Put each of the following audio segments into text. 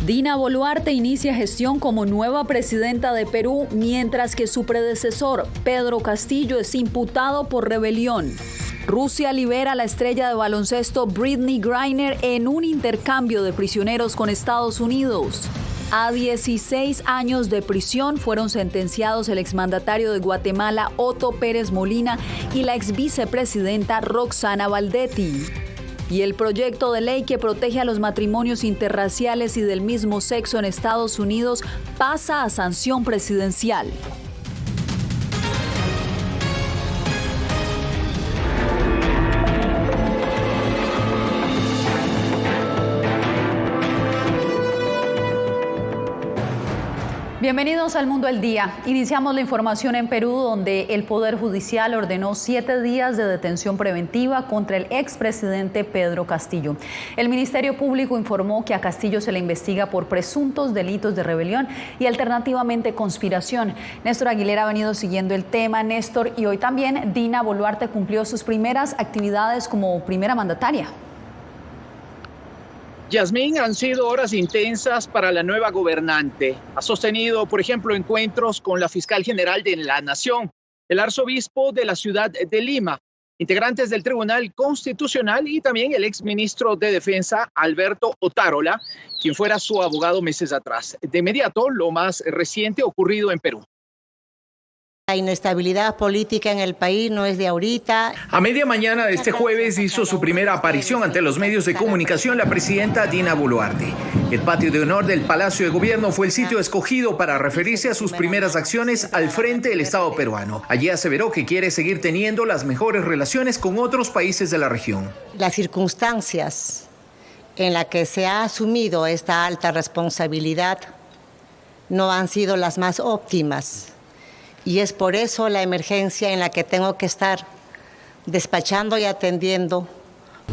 Dina Boluarte inicia gestión como nueva presidenta de Perú, mientras que su predecesor, Pedro Castillo, es imputado por rebelión. Rusia libera a la estrella de baloncesto Brittney Griner en un intercambio de prisioneros con Estados Unidos. A 16 años de prisión fueron sentenciados el exmandatario de Guatemala, Otto Pérez Molina, y la exvicepresidenta Roxana Valdetti. Y el proyecto de ley que protege a los matrimonios interraciales y del mismo sexo en Estados Unidos pasa a sanción presidencial. Bienvenidos al Mundo al Día. Iniciamos la información en Perú, donde el Poder Judicial ordenó 7 días de detención preventiva contra el expresidente Pedro Castillo. El Ministerio Público informó que a Castillo se le investiga por presuntos delitos de rebelión y alternativamente conspiración. Néstor Aguilera ha venido siguiendo el tema, Néstor, y hoy también Dina Boluarte cumplió sus primeras actividades como primera mandataria. Yasmín, han sido horas intensas para la nueva gobernante. Ha sostenido, por ejemplo, encuentros con la fiscal general de la Nación, el arzobispo de la ciudad de Lima, integrantes del Tribunal Constitucional y también el exministro de Defensa, Alberto Otárola, quien fuera su abogado meses atrás. De inmediato, lo más reciente ocurrido en Perú. La inestabilidad política en el país no es de ahorita. A media mañana de este jueves hizo su primera aparición ante los medios de comunicación la presidenta Dina Boluarte. El patio de honor del Palacio de Gobierno fue el sitio escogido para referirse a sus primeras acciones al frente del Estado peruano. Allí aseveró que quiere seguir teniendo las mejores relaciones con otros países de la región. Las circunstancias en las que se ha asumido esta alta responsabilidad no han sido las más óptimas. Y es por eso la emergencia en la que tengo que estar despachando y atendiendo.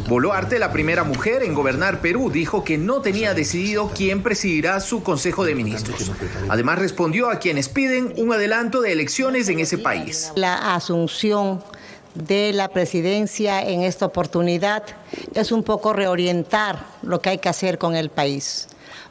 Boluarte, la primera mujer en gobernar Perú, dijo que no tenía decidido quién presidirá su Consejo de Ministros. Además, respondió a quienes piden un adelanto de elecciones en ese país. La asunción de la presidencia en esta oportunidad es un poco reorientar lo que hay que hacer con el país.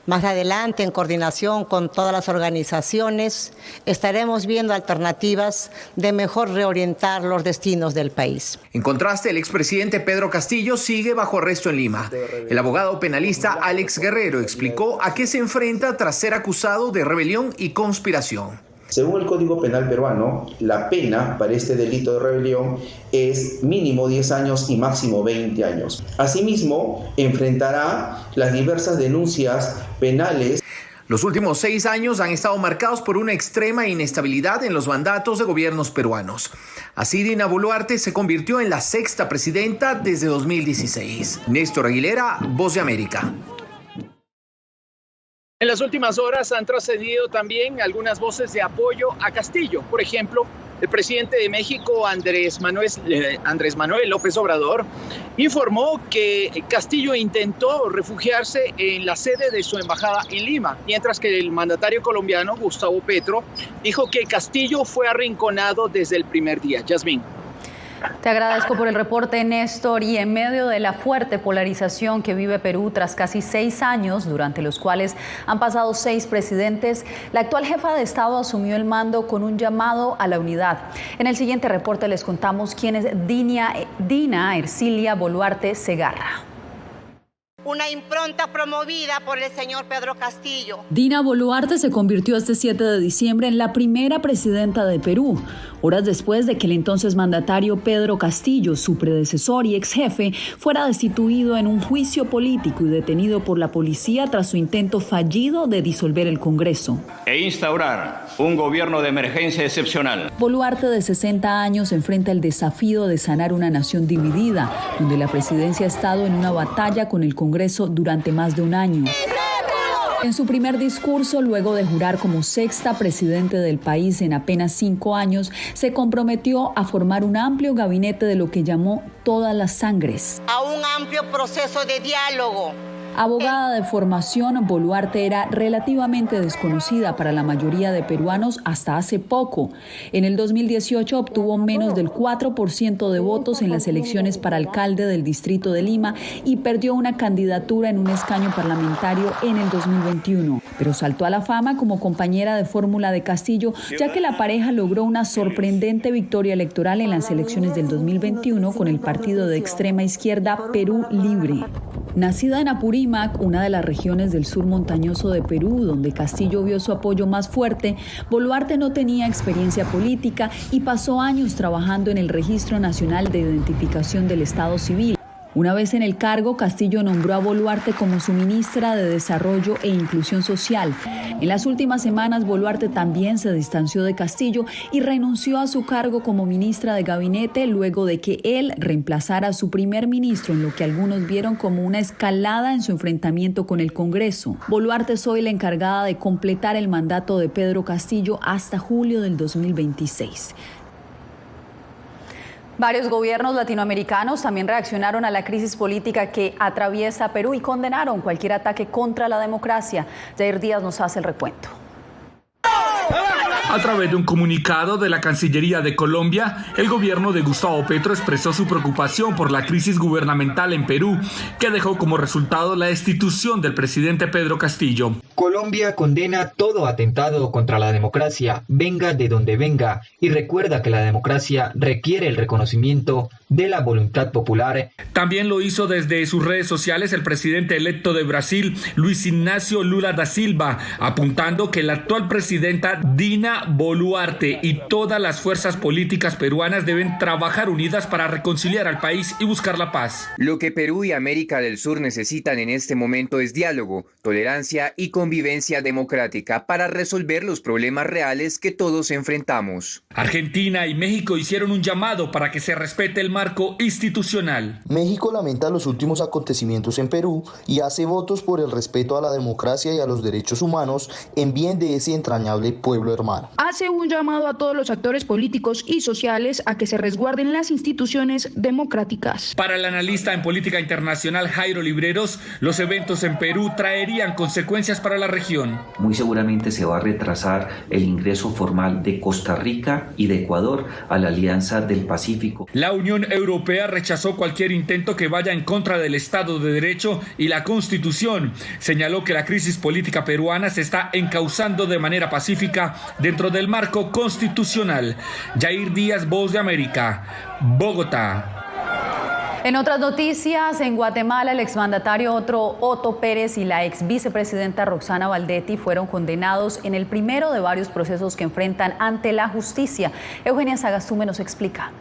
Más adelante, en coordinación con todas las organizaciones, estaremos viendo alternativas de mejor reorientar los destinos del país. En contraste, el expresidente Pedro Castillo sigue bajo arresto en Lima. El abogado penalista Alex Guerrero explicó a qué se enfrenta tras ser acusado de rebelión y conspiración. Según el Código Penal peruano, la pena para este delito de rebelión es mínimo 10 años y máximo 20 años. Asimismo, enfrentará las diversas denuncias penales. Los últimos 6 años han estado marcados por una extrema inestabilidad en los mandatos de gobiernos peruanos. Así, Dina Boluarte se convirtió en la 6ª presidenta desde 2016. Néstor Aguilera, Voz de América. En las últimas horas han trascendido también algunas voces de apoyo a Castillo. Por ejemplo, el presidente de México, Andrés Manuel López Obrador, informó que Castillo intentó refugiarse en la sede de su embajada en Lima, mientras que el mandatario colombiano, Gustavo Petro, dijo que Castillo fue arrinconado desde el primer día. Yasmín. Te agradezco por el reporte, Néstor. Y en medio de la fuerte polarización que vive Perú tras casi 6 años, durante los cuales han pasado 6 presidentes, la actual jefa de Estado asumió el mando con un llamado a la unidad. En el siguiente reporte les contamos quién es Dina Ercilia Boluarte Segarra. Una impronta promovida por el señor Pedro Castillo. Dina Boluarte se convirtió este 7 de diciembre en la primera presidenta de Perú, horas después de que el entonces mandatario Pedro Castillo, su predecesor y ex jefe, fuera destituido en un juicio político y detenido por la policía tras su intento fallido de disolver el Congreso. E instaurar un gobierno de emergencia excepcional. Boluarte, de 60 años, enfrenta el desafío de sanar una nación dividida, donde la presidencia ha estado en una batalla con el Congreso durante más de un año. En su primer discurso, luego de jurar como 6ª presidente del país en apenas 5 años, se comprometió a formar un amplio gabinete de lo que llamó todas las sangres. A un amplio proceso de diálogo Abogada de formación, Boluarte era relativamente desconocida para la mayoría de peruanos hasta hace poco. En el 2018 obtuvo menos del 4% de votos en las elecciones para alcalde del distrito de Lima y perdió una candidatura en un escaño parlamentario en el 2021. Pero saltó a la fama como compañera de fórmula de Castillo, ya que la pareja logró una sorprendente victoria electoral en las elecciones del 2021 con el partido de extrema izquierda Perú Libre. Nacida en Apurímac, una de las regiones del sur montañoso de Perú, donde Castillo vio su apoyo más fuerte, Boluarte no tenía experiencia política y pasó años trabajando en el Registro Nacional de Identificación del Estado Civil. Una vez en el cargo, Castillo nombró a Boluarte como su ministra de Desarrollo e Inclusión Social. En las últimas semanas, Boluarte también se distanció de Castillo y renunció a su cargo como ministra de Gabinete luego de que él reemplazara a su primer ministro, en lo que algunos vieron como una escalada en su enfrentamiento con el Congreso. Boluarte es hoy la encargada de completar el mandato de Pedro Castillo hasta julio del 2026. Varios gobiernos latinoamericanos también reaccionaron a la crisis política que atraviesa Perú y condenaron cualquier ataque contra la democracia. Jair Díaz nos hace el recuento. A través de un comunicado de la Cancillería de Colombia, el gobierno de Gustavo Petro expresó su preocupación por la crisis gubernamental en Perú, que dejó como resultado la destitución del presidente Pedro Castillo. Colombia condena todo atentado contra la democracia, venga de donde venga, y recuerda que la democracia requiere el reconocimiento de la voluntad popular. También lo hizo desde sus redes sociales el presidente electo de Brasil, Luis Ignacio Lula da Silva, apuntando que la actual presidenta Dina Boluarte y todas las fuerzas políticas peruanas deben trabajar unidas para reconciliar al país y buscar la paz. Lo que Perú y América del Sur necesitan en este momento es diálogo, tolerancia y convivencia democrática para resolver los problemas reales que todos enfrentamos. Argentina y México hicieron un llamado para que se respete el marco institucional. México lamenta los últimos acontecimientos en Perú y hace votos por el respeto a la democracia y a los derechos humanos en bien de ese entrañable pueblo hermano. Hace un llamado a todos los actores políticos y sociales a que se resguarden las instituciones democráticas. Para el analista en política internacional Jairo Libreros, los eventos en Perú traerían consecuencias para la región. Muy seguramente se va a retrasar el ingreso formal de Costa Rica y de Ecuador a la Alianza del Pacífico. La Unión Europea rechazó cualquier intento que vaya en contra del Estado de Derecho y la Constitución. Señaló que la crisis política peruana se está encauzando de manera pacífica dentro del marco constitucional. Jair Díaz, Voz de América, Bogotá. En otras noticias, en Guatemala, el exmandatario Otto Pérez y la ex vicepresidenta Roxana Valdetti fueron condenados en el primero de varios procesos que enfrentan ante la justicia. Eugenia Sagastume nos explica.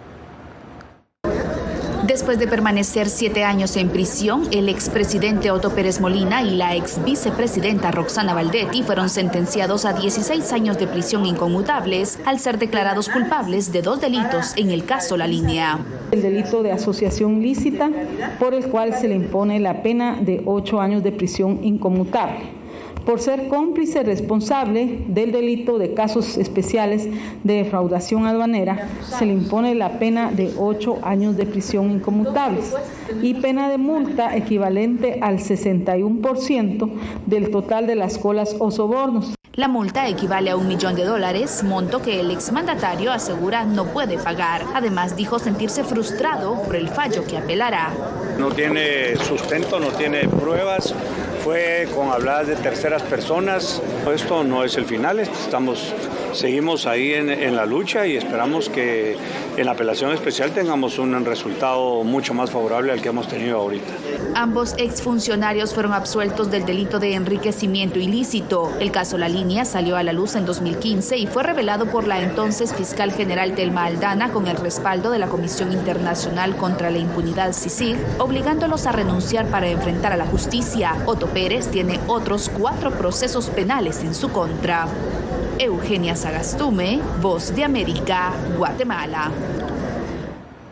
Después de permanecer 7 años en prisión, el expresidente Otto Pérez Molina y la ex vicepresidenta Roxana Valdetti fueron sentenciados a 16 años de prisión inconmutables al ser declarados culpables de 2 delitos en el caso La Línea. El delito de asociación lícita, por el cual se le impone la pena de 8 años de prisión inconmutable. Por ser cómplice responsable del delito de casos especiales de defraudación aduanera, se le impone la pena de 8 años de prisión inconmutables y pena de multa equivalente al 61% del total de las colas o sobornos. La multa equivale a $1 millón, monto que el exmandatario asegura no puede pagar. Además, dijo sentirse frustrado por el fallo que apelará. No tiene sustento, no tiene pruebas, fue con habladas de terceras personas. Esto no es el final, seguimos ahí en la lucha y esperamos que en la apelación especial tengamos un resultado mucho más favorable al que hemos tenido ahorita. Ambos exfuncionarios fueron absueltos del delito de enriquecimiento ilícito. El caso La Línea salió a la luz en 2015 y fue revelado por la entonces fiscal general Telma Aldana con el respaldo de la Comisión Internacional contra la Impunidad CICIG, obligándolos a renunciar para enfrentar a la justicia. Otto Pérez tiene otros 4 procesos penales en su contra. Eugenia Sagastume, Voz de América, Guatemala.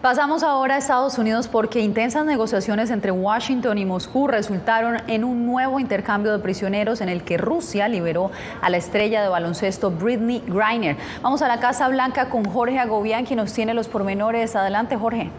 Pasamos ahora a Estados Unidos porque intensas negociaciones entre Washington y Moscú resultaron en un nuevo intercambio de prisioneros en el que Rusia liberó a la estrella de baloncesto Brittney Griner. Vamos a la Casa Blanca con Jorge Agobián, quien nos tiene los pormenores. Adelante, Jorge.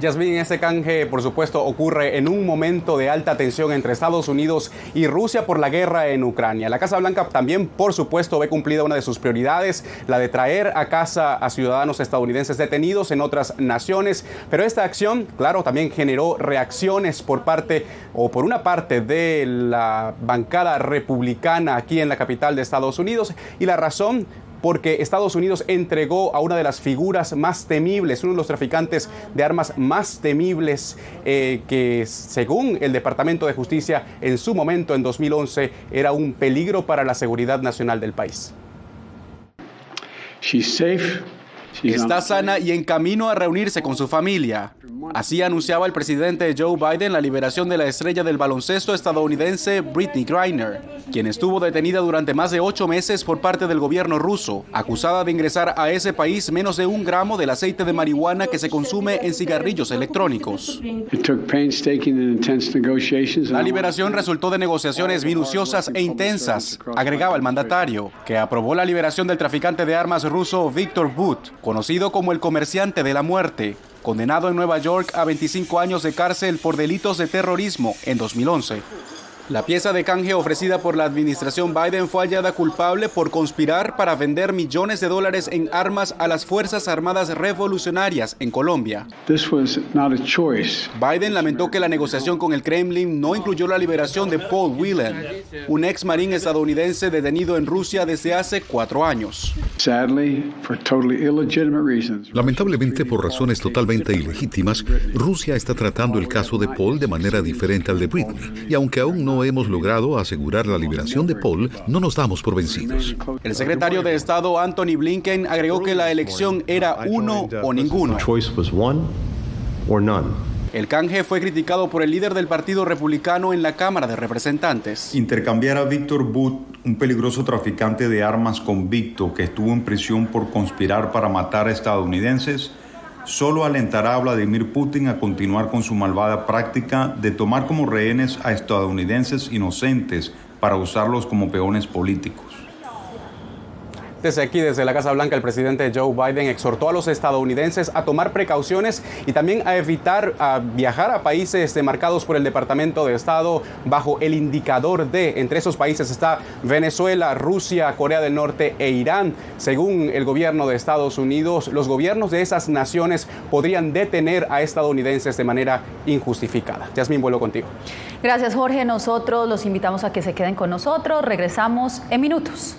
Yasmín, este canje, por supuesto, ocurre en un momento de alta tensión entre Estados Unidos y Rusia por la guerra en Ucrania. La Casa Blanca también, por supuesto, ve cumplida una de sus prioridades, la de traer a casa a ciudadanos estadounidenses detenidos en otras naciones. Pero esta acción, claro, también generó reacciones por una parte de la bancada republicana aquí en la capital de Estados Unidos. Y la razón, porque Estados Unidos entregó a una de las figuras más temibles, uno de los traficantes de armas más temibles, que según el Departamento de Justicia en su momento, en 2011, era un peligro para la seguridad nacional del país. Está sana y en camino a reunirse con su familia. Así anunciaba el presidente Joe Biden la liberación de la estrella del baloncesto estadounidense Brittney Griner, quien estuvo detenida durante más de 8 meses por parte del gobierno ruso, acusada de ingresar a ese país menos de 1 gramo del aceite de marihuana que se consume en cigarrillos electrónicos. La liberación resultó de negociaciones minuciosas e intensas, agregaba el mandatario, que aprobó la liberación del traficante de armas ruso Viktor Bout, conocido como el comerciante de la muerte, condenado en Nueva York a 25 años de cárcel por delitos de terrorismo en 2011. La pieza de canje ofrecida por la administración Biden fue hallada culpable por conspirar para vender millones de dólares en armas a las Fuerzas Armadas Revolucionarias en Colombia. Biden lamentó que la negociación con el Kremlin no incluyó la liberación de Paul Whelan, un ex marín estadounidense detenido en Rusia desde hace 4 años. Lamentablemente, por razones totalmente ilegítimas, Rusia está tratando el caso de Paul de manera diferente al de Brittney, y aunque aún no hemos logrado asegurar la liberación de Paul, no nos damos por vencidos. El secretario de Estado Anthony Blinken agregó que la elección era uno o ninguno. El canje fue criticado por el líder del Partido Republicano en la Cámara de Representantes. Intercambiar a Viktor Bout, un peligroso traficante de armas convicto que estuvo en prisión por conspirar para matar a estadounidenses, solo alentará a Vladimir Putin a continuar con su malvada práctica de tomar como rehenes a estadounidenses inocentes para usarlos como peones políticos. Desde aquí, desde la Casa Blanca, el presidente Joe Biden exhortó a los estadounidenses a tomar precauciones y también a evitar viajar a países marcados por el Departamento de Estado bajo el indicador D. Entre esos países está Venezuela, Rusia, Corea del Norte e Irán. Según el gobierno de Estados Unidos, los gobiernos de esas naciones podrían detener a estadounidenses de manera injustificada. Yasmín, vuelvo contigo. Gracias, Jorge. Nosotros los invitamos a que se queden con nosotros. Regresamos en minutos.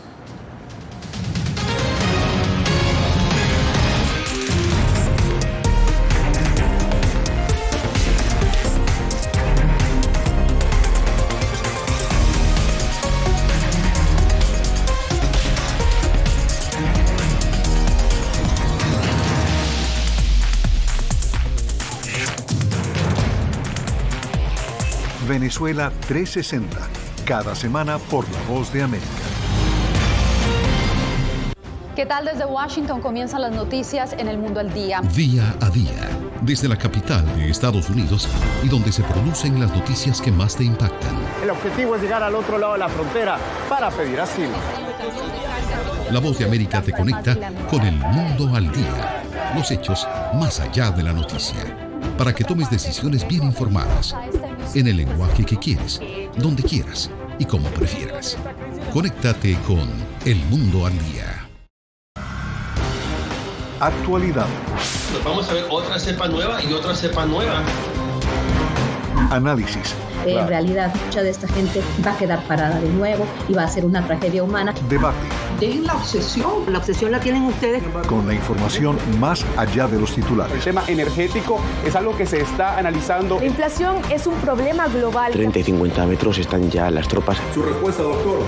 Venezuela 360, cada semana por La Voz de América. ¿Qué tal? Desde Washington comienzan las noticias en El Mundo al Día. Día a día, desde la capital de Estados Unidos y donde se producen las noticias que más te impactan. El objetivo es llegar al otro lado de la frontera para pedir asilo. La Voz de América te conecta con El Mundo al Día. Los hechos más allá de la noticia. Para que tomes decisiones bien informadas. En el lenguaje que quieres, donde quieras y como prefieras. Conéctate con El Mundo al Día. Actualidad. Pues vamos a ver otra cepa nueva y otra cepa nueva. Análisis. En realidad, mucha de esta gente va a quedar parada de nuevo y va a ser una tragedia humana. Debate. Dejen la obsesión. La obsesión la tienen ustedes. Con la información más allá de los titulares. El tema energético es algo que se está analizando. La inflación es un problema global. 30 y 50 metros están ya las tropas. Su respuesta, doctor.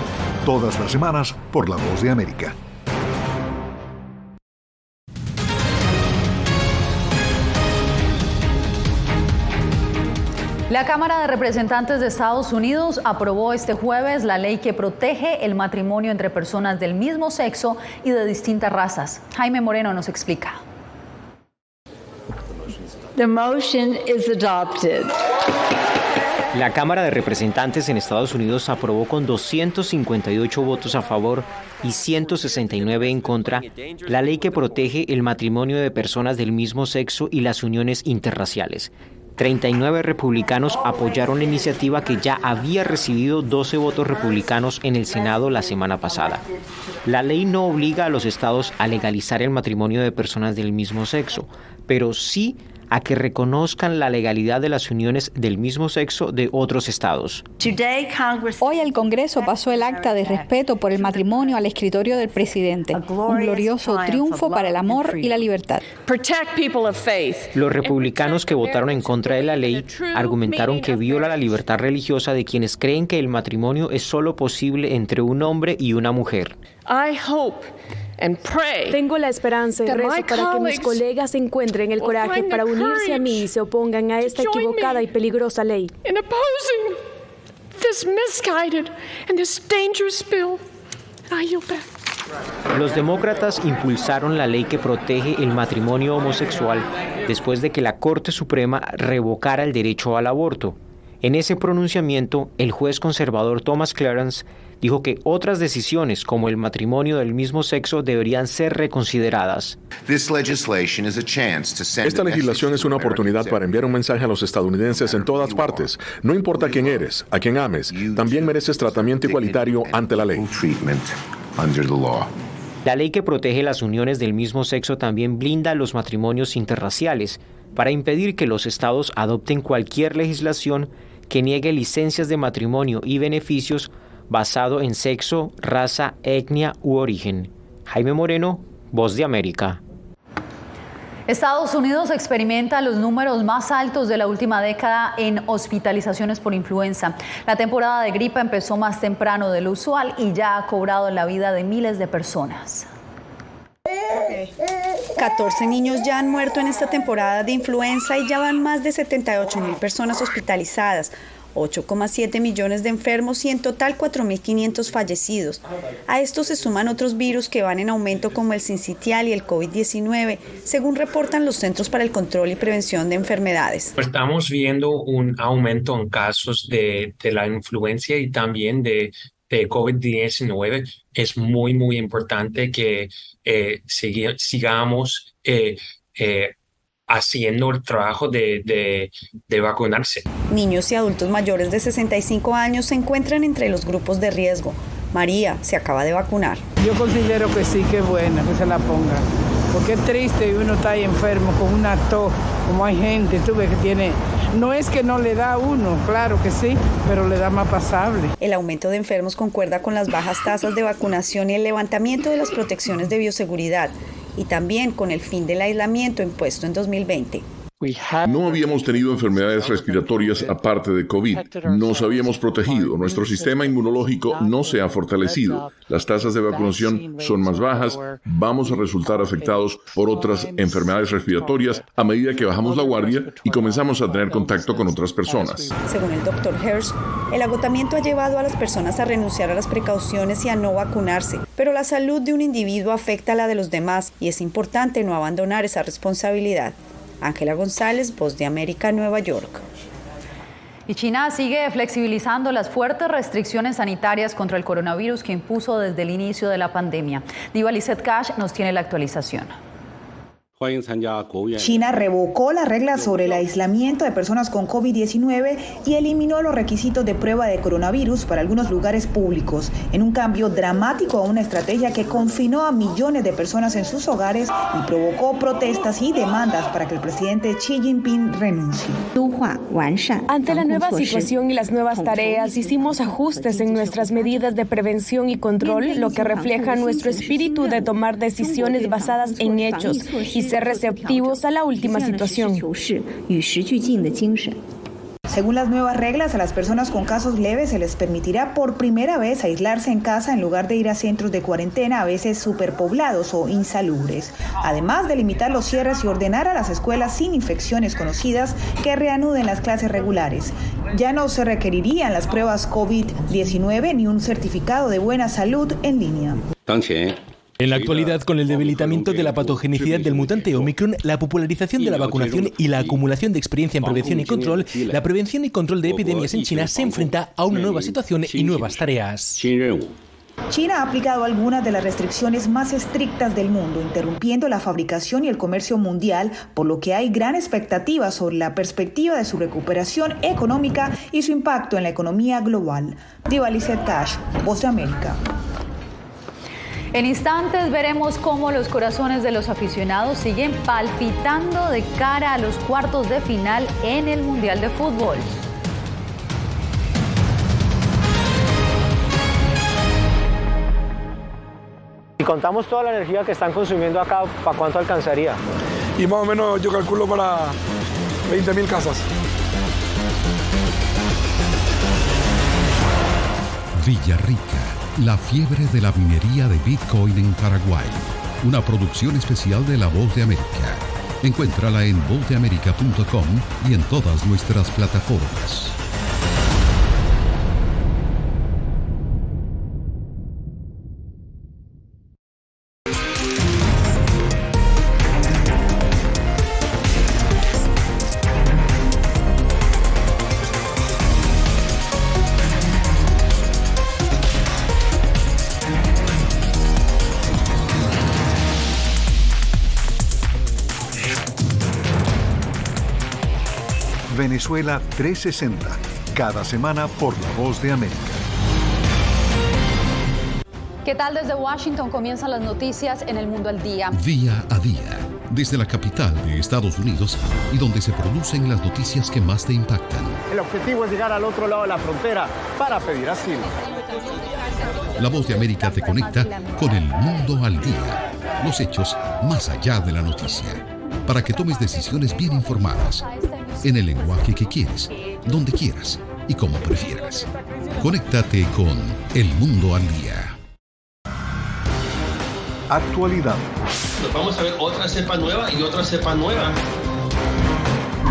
Todas las semanas por La Voz de América. La Cámara de Representantes de Estados Unidos aprobó este jueves la ley que protege el matrimonio entre personas del mismo sexo y de distintas razas. Jaime Moreno nos explica. The motion is adopted. La Cámara de Representantes en Estados Unidos aprobó con 258 votos a favor y 169 en contra la ley que protege el matrimonio de personas del mismo sexo y las uniones interraciales. 39 republicanos apoyaron la iniciativa que ya había recibido 12 votos republicanos en el Senado la semana pasada. La ley no obliga a los estados a legalizar el matrimonio de personas del mismo sexo, pero sí a que reconozcan la legalidad de las uniones del mismo sexo de otros estados. Hoy el Congreso pasó el acta de respeto por el matrimonio al escritorio del presidente, un glorioso triunfo para el amor y la libertad. Los republicanos que votaron en contra de la ley argumentaron que viola la libertad religiosa de quienes creen que el matrimonio es solo posible entre un hombre y una mujer. Tengo la esperanza y rezo para que mis colegas encuentren el coraje para unirse a mí y se opongan a esta equivocada y peligrosa ley. Los demócratas impulsaron la ley que protege el matrimonio homosexual después de que la Corte Suprema revocara el derecho al aborto. En ese pronunciamiento, el juez conservador Thomas Clarence dijo que otras decisiones, como el matrimonio del mismo sexo, deberían ser reconsideradas. Esta legislación es una oportunidad para enviar un mensaje a los estadounidenses en todas partes. No importa quién eres, a quién ames, también mereces tratamiento igualitario ante la ley. La ley que protege las uniones del mismo sexo también blinda los matrimonios interraciales para impedir que los estados adopten cualquier legislación que niegue licencias de matrimonio y beneficios basado en sexo, raza, etnia u origen. Jaime Moreno, Voz de América. Estados Unidos experimenta los números más altos de la última década en hospitalizaciones por influenza. La temporada de gripe empezó más temprano de lo usual y ya ha cobrado la vida de miles de personas. 14 niños ya han muerto en esta temporada de influenza y ya van más de 78,000 personas hospitalizadas, 8,7 millones de enfermos y en total 4.500 fallecidos. A esto se suman otros virus que van en aumento como el sincitial y el COVID-19, según reportan los Centros para el Control y Prevención de Enfermedades. Estamos viendo un aumento en casos de la influenza y también de COVID-19. Es muy importante que sigamos haciendo el trabajo de vacunarse. Niños y adultos mayores de 65 años se encuentran entre los grupos de riesgo. María se acaba de vacunar. Yo considero que sí, que es buena que se la pongan, porque es triste y uno está ahí enfermo con una tos, como hay gente, tú ves que tiene. No es que no le da a uno, claro que sí, pero le da más pasable. El aumento de enfermos concuerda con las bajas tasas de vacunación y el levantamiento de las protecciones de bioseguridad, y también con el fin del aislamiento impuesto en 2020. No habíamos tenido enfermedades respiratorias aparte de COVID. Nos habíamos protegido. Nuestro sistema inmunológico no se ha fortalecido. Las tasas de vacunación son más bajas. Vamos a resultar afectados por otras enfermedades respiratorias a medida que bajamos la guardia y comenzamos a tener contacto con otras personas. Según el Dr. Hirsch, el agotamiento ha llevado a las personas a renunciar a las precauciones y a no vacunarse. Pero la salud de un individuo afecta a la de los demás y es importante no abandonar esa responsabilidad. Ángela González, Voz de América, Nueva York. Y China sigue flexibilizando las fuertes restricciones sanitarias contra el coronavirus que impuso desde el inicio de la pandemia. Diva Lizeth Cash nos tiene la actualización. China revocó las reglas sobre el aislamiento de personas con COVID-19 y eliminó los requisitos de prueba de coronavirus para algunos lugares públicos, en un cambio dramático a una estrategia que confinó a millones de personas en sus hogares y provocó protestas y demandas para que el presidente Xi Jinping renuncie. Ante la nueva situación y las nuevas tareas, hicimos ajustes en nuestras medidas de prevención y control, lo que refleja nuestro espíritu de tomar decisiones basadas en hechos y ser receptivos a la última situación. Según las nuevas reglas, a las personas con casos leves se les permitirá por primera vez aislarse en casa en lugar de ir a centros de cuarentena, a veces superpoblados o insalubres. Además de limitar los cierres y ordenar a las escuelas sin infecciones conocidas que reanuden las clases regulares. Ya no se requerirían las pruebas COVID-19 ni un certificado de buena salud en línea. En la actualidad, con el debilitamiento de la patogenicidad del mutante Omicron, la popularización de la vacunación y la acumulación de experiencia en prevención y control, la prevención y control de epidemias en China se enfrenta a una nueva situación y nuevas tareas. China ha aplicado algunas de las restricciones más estrictas del mundo, interrumpiendo la fabricación y el comercio mundial, por lo que hay gran expectativa sobre la perspectiva de su recuperación económica y su impacto en la economía global. Diva Lizeth Cash, Voz de América. En instantes veremos cómo los corazones de los aficionados siguen palpitando de cara a los cuartos de final en el Mundial de Fútbol. Si contamos toda la energía que están consumiendo acá, ¿para cuánto alcanzaría? Y más o menos yo calculo para 20.000 casas. Villarrica, la fiebre de la minería de Bitcoin en Paraguay. Una producción especial de La Voz de América. Encuéntrala en vozdeamerica.com y en todas nuestras plataformas. Venezuela 360, cada semana por La Voz de América. ¿Qué tal? Desde Washington comienzan las noticias en El Mundo al Día. Día a día, desde la capital de Estados Unidos y donde se producen las noticias que más te impactan. El objetivo es llegar al otro lado de la frontera para pedir asilo. La Voz de América te conecta con El Mundo al Día. Los hechos más allá de la noticia. Para que tomes decisiones bien informadas. En el lenguaje que quieres, donde quieras y como prefieras. Conéctate con El Mundo al Día. Actualidad. Nos vamos a ver otra cepa nueva y otra cepa nueva.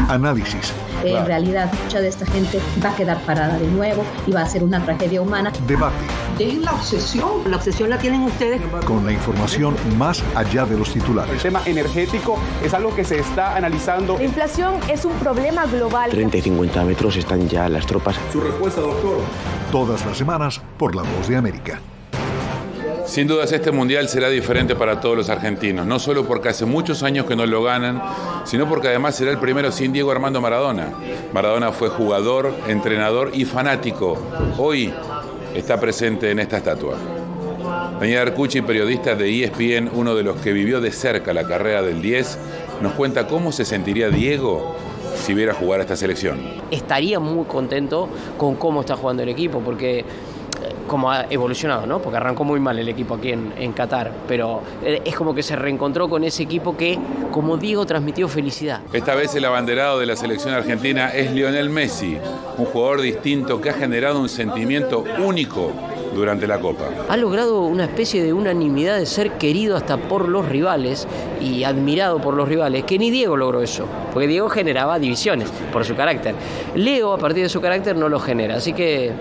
Análisis. En realidad, mucha de esta gente va a quedar parada de nuevo y va a ser una tragedia humana. Debate. Dejen la obsesión la tienen ustedes. Con la información más allá de los titulares. El tema energético es algo que se está analizando. La inflación es un problema global. 30 y 50 metros están ya las tropas. Su respuesta, doctor. Todas las semanas por La Voz de América. Sin dudas este mundial será diferente para todos los argentinos, no solo porque hace muchos años que no lo ganan, sino porque además será el primero sin Diego Armando Maradona. Maradona fue jugador, entrenador y fanático. Hoy está presente en esta estatua. Daniel Arcucci, periodista de ESPN, uno de los que vivió de cerca la carrera del 10, nos cuenta cómo se sentiría Diego si viera jugar a esta selección. Estaría muy contento con cómo está jugando el equipo, porque como ha evolucionado, ¿no? Porque arrancó muy mal el equipo aquí en Qatar, pero es como que se reencontró con ese equipo que, como Diego, transmitió felicidad. Esta vez el abanderado de la selección argentina es Lionel Messi, un jugador distinto que ha generado un sentimiento único durante la Copa. Ha logrado una especie de unanimidad de ser querido hasta por los rivales y admirado por los rivales, que ni Diego logró eso, porque Diego generaba divisiones por su carácter. Leo, a partir de su carácter, no lo genera, así que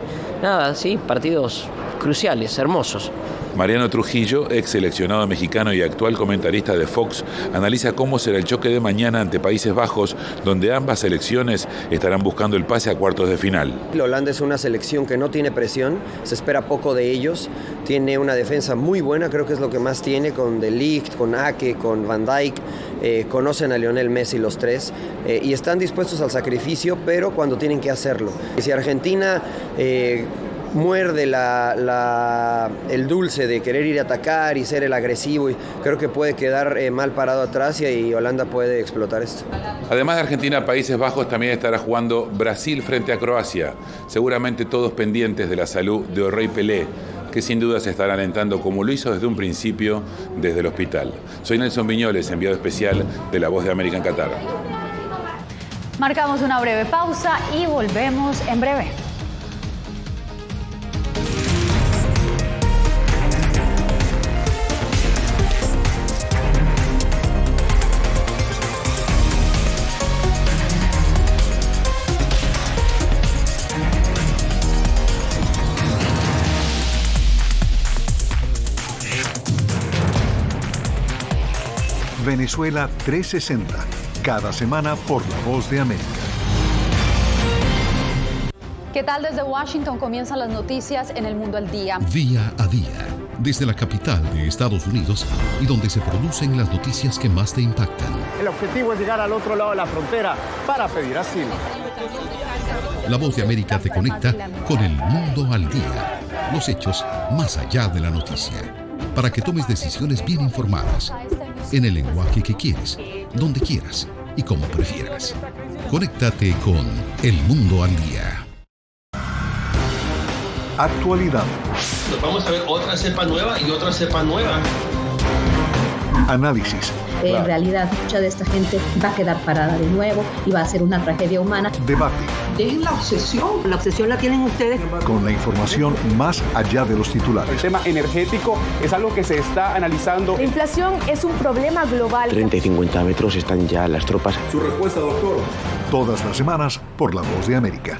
nada, sí, partidos cruciales, hermosos. Mariano Trujillo, ex seleccionado mexicano y actual comentarista de Fox, analiza cómo será el choque de mañana ante Países Bajos, donde ambas selecciones estarán buscando el pase a cuartos de final. Holanda es una selección que no tiene presión, se espera poco de ellos, tiene una defensa muy buena, creo que es lo que más tiene, con De Ligt, con Ake, con Van Dijk, conocen a Lionel Messi los tres y están dispuestos al sacrificio, pero cuando tienen que hacerlo. Si Argentina muerde el dulce de querer ir a atacar y ser el agresivo, y creo que puede quedar mal parado atrás y Holanda puede explotar esto. Además de Argentina, Países Bajos también estará jugando Brasil frente a Croacia, seguramente todos pendientes de la salud de Orrey Pelé, que sin duda se estará alentando como lo hizo desde un principio desde el hospital. Soy Nelson Viñoles, enviado especial de La Voz de América en Qatar. Marcamos una breve pausa y volvemos en breve. Venezuela 360, cada semana por La Voz de América. ¿Qué tal? Desde Washington comienzan las noticias en El Mundo al Día. Día a día, desde la capital de Estados Unidos y donde se producen las noticias que más te impactan. El objetivo es llegar al otro lado de la frontera para pedir asilo. La Voz de América te conecta con El Mundo al Día. Los hechos más allá de la noticia. Para que tomes decisiones bien informadas. En el lenguaje que quieres, donde quieras y como prefieras. Conéctate con El Mundo al Día. Actualidad. Vamos a ver otra cepa nueva y otra cepa nueva. Análisis. En realidad, mucha de esta gente va a quedar parada de nuevo y va a ser una tragedia humana. Debate. Dejen la obsesión. La obsesión la tienen ustedes. Con la información más allá de los titulares. El tema energético es algo que se está analizando. La inflación es un problema global. 30 y 50 metros están ya las tropas. Su respuesta, doctor. Todas las semanas por La Voz de América.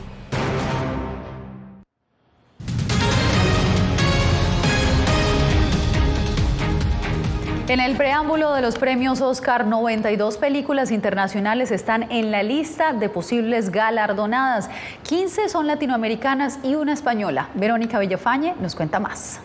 En el preámbulo de los premios Oscar, 92 películas internacionales están en la lista de posibles galardonadas. 15 son latinoamericanas y una española. Verónica Villafañe nos cuenta más.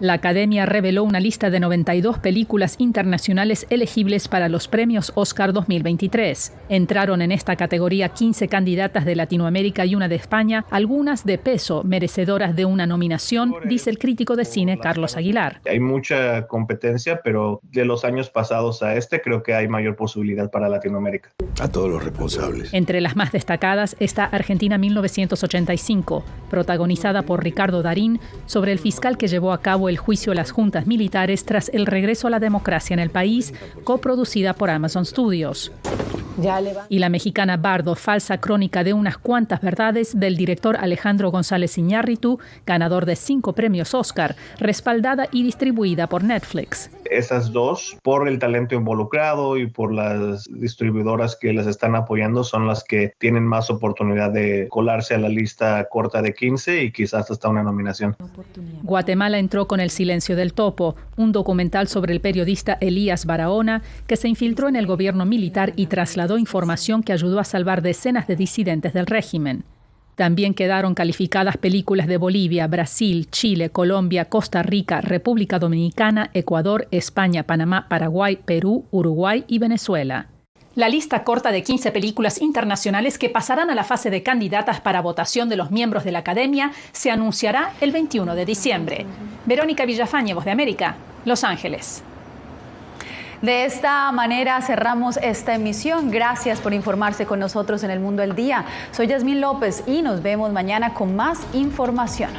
La Academia reveló una lista de 92 películas internacionales elegibles para los premios Oscar 2023. Entraron en esta categoría 15 candidatas de Latinoamérica y una de España, algunas de peso, merecedoras de una nominación, dice el crítico de cine Carlos Aguilar. Hay mucha competencia, pero de los años pasados a creo que hay mayor posibilidad para Latinoamérica. A todos los responsables. Entre las más destacadas está Argentina 1985, protagonizada por Ricardo Darín, sobre el fiscal que llevó a cabo el juicio a las juntas militares tras el regreso a la democracia en el país, coproducida por Amazon Studios. Y la mexicana Bardo, falsa crónica de unas cuantas verdades, del director Alejandro González Iñárritu, ganador de 5 premios Oscar, respaldada y distribuida por Netflix. Esas dos, por el talento involucrado y por las distribuidoras que las están apoyando, son las que tienen más oportunidad de colarse a la lista corta de 15 y quizás hasta una nominación. Guatemala entró con El silencio del topo, un documental sobre el periodista Elías Barahona, que se infiltró en el gobierno militar y trasladó información que ayudó a salvar decenas de disidentes del régimen. También quedaron calificadas películas de Bolivia, Brasil, Chile, Colombia, Costa Rica, República Dominicana, Ecuador, España, Panamá, Paraguay, Perú, Uruguay y Venezuela. La lista corta de 15 películas internacionales que pasarán a la fase de candidatas para votación de los miembros de la Academia se anunciará el 21 de diciembre. Verónica Villafañe, Voz de América, Los Ángeles. De esta manera cerramos esta emisión. Gracias por informarse con nosotros en El Mundo al Día. Soy Yasmín López y nos vemos mañana con más información.